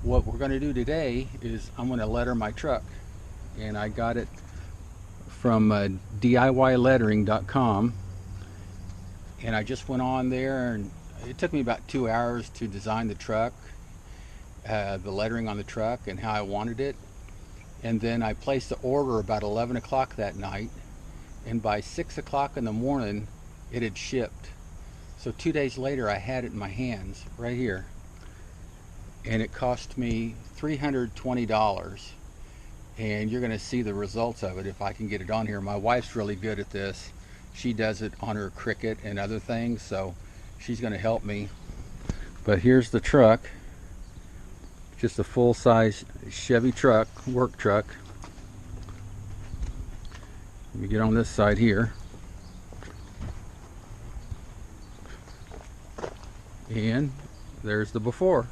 what we're going to do today is I'm going to letter my truck, and I got it from DIYlettering.com, and I just went on there, and it took me about 2 hours to design the truck, the lettering on the truck and how I wanted it. And then I placed the order about 11 o'clock that night, and by 6 o'clock in the morning it had shipped. So 2 days later I had it in my hands right here, and it cost me $320. And you're going to see the results of it if I can get it on here. My wife's really good at this. She does it on her Cricut and other things, so she's going to help me. But here's the truck, just a full-size Chevy truck, work truck. Let me get on this side here. And there's the before.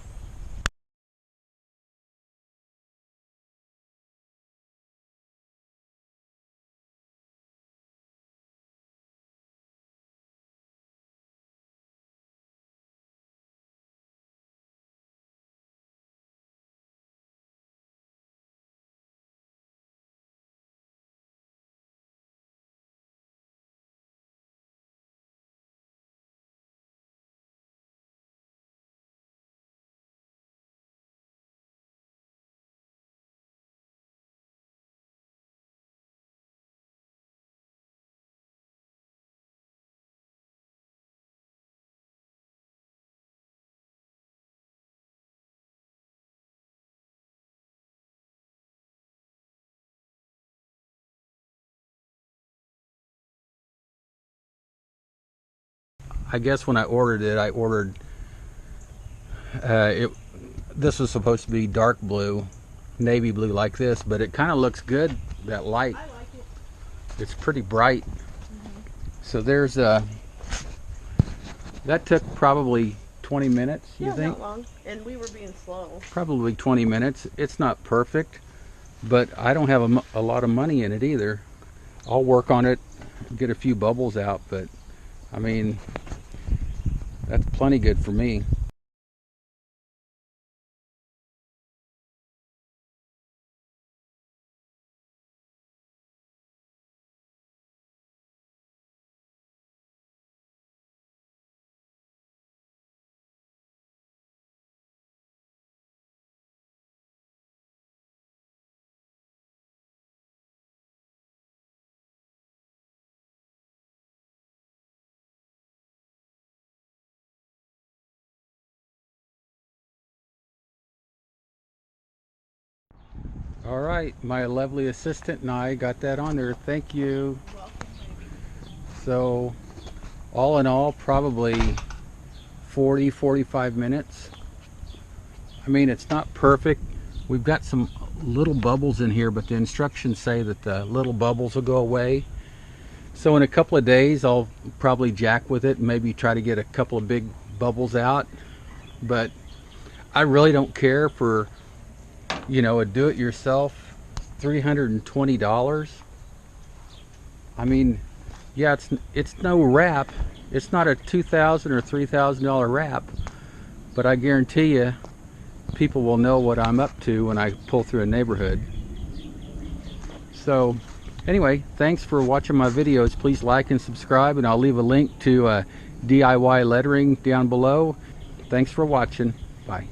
I guess when I ordered it, I ordered this was supposed to be dark blue, navy blue like this, but it kind of looks good, that light. I like it. It's pretty bright. So there's that took probably 20 minutes, you think? Not long. And we were being slow. Probably 20 minutes. It's not perfect, but I don't have a lot of money in it either. I'll work on it, get a few bubbles out, but I mean, that's plenty good for me. All right, my lovely assistant and I got that on there. Thank you. So all in all, probably 40-45 minutes. I mean, it's not perfect. We've got some little bubbles in here, but the instructions say that the little bubbles will go away. So in a couple of days I'll probably jack with it and maybe try to get a couple of big bubbles out. But I really don't care for, you know, a do-it-yourself $320. I mean, yeah, it's no wrap. It's not a $2,000 or $3,000 wrap, but I guarantee you people will know what I'm up to when I pull through a neighborhood. So anyway, thanks for watching my videos. Please like and subscribe, and I'll leave a link to DIY lettering down below. Thanks for watching. Bye.